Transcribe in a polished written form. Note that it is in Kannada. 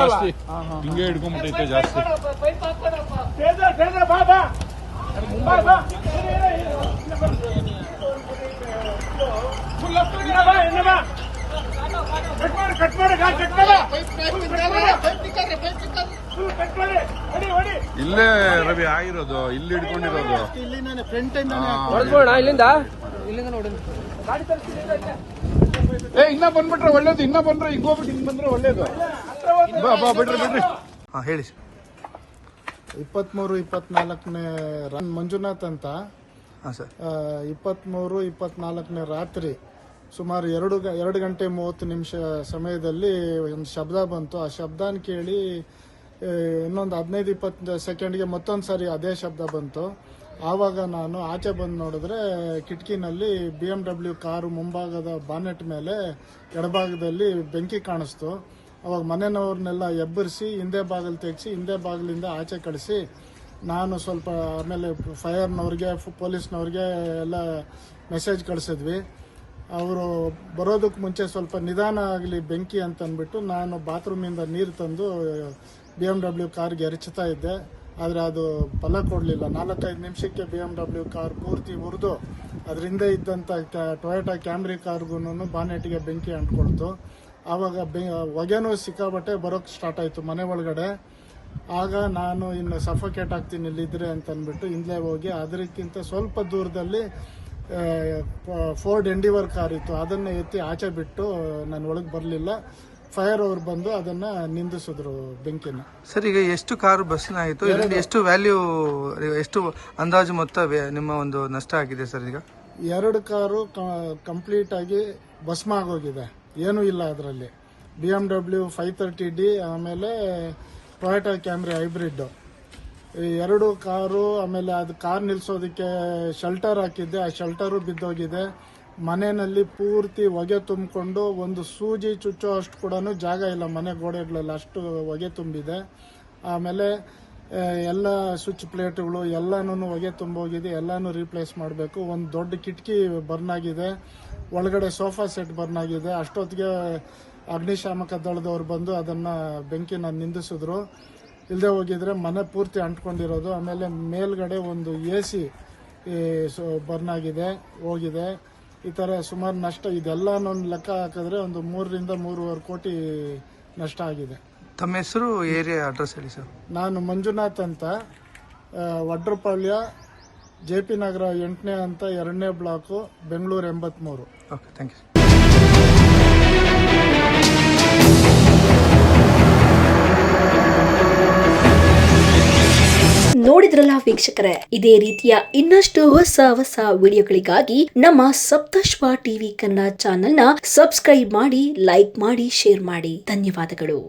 ಜಾಸ್ತಿ ಹಿಂಗೆ ಹಿಡ್ಕೊಂಡ್ಬಿಟ್ಟೈತೆ ಜಾಸ್ತಿ. ಇಲ್ಲೇ ರವಿ ಆಗಿರೋದು, ಇಲ್ಲಿ ಹಿಡ್ಕೊಂಡಿರೋದು. ಇನ್ನ ಬಂದ್ಬಿಟ್ರೆ ಒಳ್ಳೇದು, ಇನ್ನ ಬಂದ್ರೆ ಹಿಂಗ್ ಹೋಗ್ಬಿಟ್ಟು ಹಿಂಗ್ ಬಂದ್ರೆ ಒಳ್ಳೇದು. ಬಿಡ್ರಿ ಬಿಡ್ರಿ. ಹೇಳಿ. 23-24ನೇ ಮಂಜುನಾಥ್ ಅಂತ. ಹಾಂ ಸರ್. 23-24ನೇ ರಾತ್ರಿ ಸುಮಾರು 2 ಗಂಟೆ 30 ನಿಮಿಷ ಸಮಯದಲ್ಲಿ ಒಂದು ಶಬ್ದ ಬಂತು. ಆ ಶಬ್ದನ ಕೇಳಿ ಇನ್ನೊಂದು 15-20 ಸೆಕೆಂಡ್ಗೆ ಮತ್ತೊಂದು ಸಾರಿ ಅದೇ ಶಬ್ದ ಬಂತು. ಆವಾಗ ನಾನು ಆಚೆ ಬಂದು ನೋಡಿದ್ರೆ ಕಿಟಕಿನಲ್ಲಿ BMW ಕಾರು ಮುಂಭಾಗದ ಬಾನೆಟ್ ಮೇಲೆ ಎಡಭಾಗದಲ್ಲಿ ಬೆಂಕಿ ಕಾಣಿಸ್ತು. ಅವಾಗ ಮನೆಯವ್ರನ್ನೆಲ್ಲ ಎಬ್ಬರಿಸಿ ಹಿಂದೆ ಬಾಗಿಲು ತೆಗೆಸಿ ಹಿಂದೆ ಬಾಗಿಲಿಂದ ಆಚೆ ಕಳಿಸಿ ನಾನು ಸ್ವಲ್ಪ ಆಮೇಲೆ ಫೈರ್ನವ್ರಿಗೆ ಪೊಲೀಸ್ನವ್ರಿಗೆ ಎಲ್ಲ ಮೆಸೇಜ್ ಕಳಿಸಿದ್ವಿ. ಅವರು ಬರೋದಕ್ಕೆ ಮುಂಚೆ ಸ್ವಲ್ಪ ನಿಧಾನ ಆಗಲಿ ಬೆಂಕಿ ಅಂತ ಅಂದ್ಬಿಟ್ಟು ನಾನು ಬಾತ್ರೂಮಿಂದ ನೀರು ತಂದು BMW ಕಾರ್ಗೆ ಎರಚ್ತಾ ಇದ್ದೆ. ಆದರೆ ಅದು ಫಲ ಕೊಡಲಿಲ್ಲ. 4-5 ನಿಮಿಷಕ್ಕೆ BMW ಕಾರ್ ಪೂರ್ತಿ ಉರಿದು ಅದರಿಂದ ಇದ್ದಂಥ ಟೊಯೋಟಾ ಕ್ಯಾಮ್ರಿ ಕಾರ್ಗೂ ಬಾನೆಟ್ಗೆ ಬೆಂಕಿ ಅಂಟ್ಕೊಳ್ತು. ಆವಾಗ ಹೊಗೆನೂ ಸಿಕ್ಕಾಬಟ್ಟೆ ಬರೋಕ್ಕೆ ಸ್ಟಾರ್ಟ್ ಆಯಿತು ಮನೆ ಒಳಗಡೆ. ಆಗ ನಾನು ಇನ್ನು ಸಫೋಕೇಟ್ ಆಗ್ತೀನಿ ಇಲ್ಲಿದ್ರೆ ಅಂತ ಅಂದ್ಬಿಟ್ಟು ಹಿಂದೆ ಹೋಗಿ ಅದಕ್ಕಿಂತ ಸ್ವಲ್ಪ ದೂರದಲ್ಲಿ ಫೋರ್ಡ್ ಎಂಡಿವರ್ ಕಾರ್ ಇತ್ತು, ಅದನ್ನು ಎತ್ತಿ ಆಚೆ ಬಿಟ್ಟು ನಾನು ಒಳಗೆ ಬರಲಿಲ್ಲ. ಫೈರ್ ಅವ್ರು ಬಂದು ಅದನ್ನ ನಿಂದಿಸಿದ್ರು ಬೆಂಕಿನ. ಸರ್, ಈಗ ಎಷ್ಟು ಕಾರು ಬಸ್ನ ಆಯಿತು? ಎಷ್ಟು ವ್ಯಾಲ್ಯೂ, ಎಷ್ಟು ಅಂದಾಜು ಮೊತ್ತ ನಿಮ್ಮ ಒಂದು ನಷ್ಟ ಆಗಿದೆ ಸರ್? ಈಗ 2 ಕಾರು ಕಂಪ್ಲೀಟ್ ಆಗಿ ಭಸ್ಮ ಆಗೋಗಿದೆ, ಏನೂ ಇಲ್ಲ ಅದರಲ್ಲಿ. BMW 530D ಆಮೇಲೆ ಟೊಯೋಟಾ ಕ್ಯಾಮ್ರಿ ಹೈಬ್ರಿಡ್ ಈ 2 ಕಾರು. ಆಮೇಲೆ ಅದು ಕಾರ್ ನಿಲ್ಸೋದಕ್ಕೆ ಶೆಲ್ಟರ್ ಹಾಕಿದ್ದೆ, ಆ ಶೆಲ್ಟರು ಬಿದ್ದೋಗಿದೆ. ಮನೆಯಲ್ಲಿ ಪೂರ್ತಿ ಹೊಗೆ ತುಂಬಿಕೊಂಡು ಒಂದು ಸೂಜಿ ಚುಚ್ಚೋ ಅಷ್ಟು ಕೂಡ ಜಾಗ ಇಲ್ಲ ಮನೆ ಗೋಡೆಗಳಲ್ಲಿ, ಅಷ್ಟು ಹೊಗೆ ತುಂಬಿದೆ. ಆಮೇಲೆ ಎಲ್ಲ ಸ್ವಿಚ್ ಪ್ಲೇಟ್ಗಳು ಎಲ್ಲನೂ ಹೊಗೆ ತುಂಬೋಗಿದೆ, ಎಲ್ಲನೂ ರೀಪ್ಲೇಸ್ ಮಾಡಬೇಕು. ಒಂದು ದೊಡ್ಡ ಕಿಟಕಿ ಬರ್ನ್ ಆಗಿದೆ, ಒಳಗಡೆ ಸೋಫಾ ಸೆಟ್ ಬರ್ನ್ ಆಗಿದೆ. ಅಷ್ಟೊತ್ತಿಗೆ ಅಗ್ನಿಶಾಮಕ ದಳದವ್ರು ಬಂದು ಅದನ್ನು ಬೆಂಕಿನ ನಿಂದಿಸಿದ್ರು. ಇಲ್ಲದೆ ಹೋಗಿದ್ರೆ ಮನೆ ಪೂರ್ತಿ ಅಂಟ್ಕೊಂಡಿರೋದು. ಆಮೇಲೆ ಮೇಲ್ಗಡೆ ಒಂದು AC ಬರ್ನ್ ಆಗಿದೆ, ಹೋಗಿದೆ. ಈ ಥರ ಸುಮಾರು ನಷ್ಟ. ಇದೆಲ್ಲ ಲೆಕ್ಕ ಹಾಕಿದ್ರೆ ಒಂದು 3-3.5 ಕೋಟಿ ನಷ್ಟ ಆಗಿದೆ. ತಮ್ಮ ಹೆಸರು, ಏರಿಯಾ ಅಡ್ರೆಸ್ ಹೇಳಿ ಸರ್? ನಾನು ಮಂಜುನಾಥ್ ಅಂತ, ವಡ್ರಪಾಳ್ಯ, JP ನಗರ 8ನೇ ಅಂತ 2ನೇ block, Bengaluru 83. Okay, thank you. ನೋಡಿದ್ರಲ್ಲ ವೀಕ್ಷಕರೇ, ಇದೇ ರೀತಿಯ ಇನ್ನಷ್ಟು ಹೊಸ ವಿಡಿಯೋಗಳಿಗಾಗಿ ನಮ್ಮ ಸಪ್ತಶ್ವ ಟಿವಿ ಕನ್ನಡ ಚಾನೆಲ್ನ ಸಬ್ಸ್ಕ್ರೈಬ್ ಮಾಡಿ, ಲೈಕ್ ಮಾಡಿ, ಶೇರ್ ಮಾಡಿ. ಧನ್ಯವಾದಗಳು.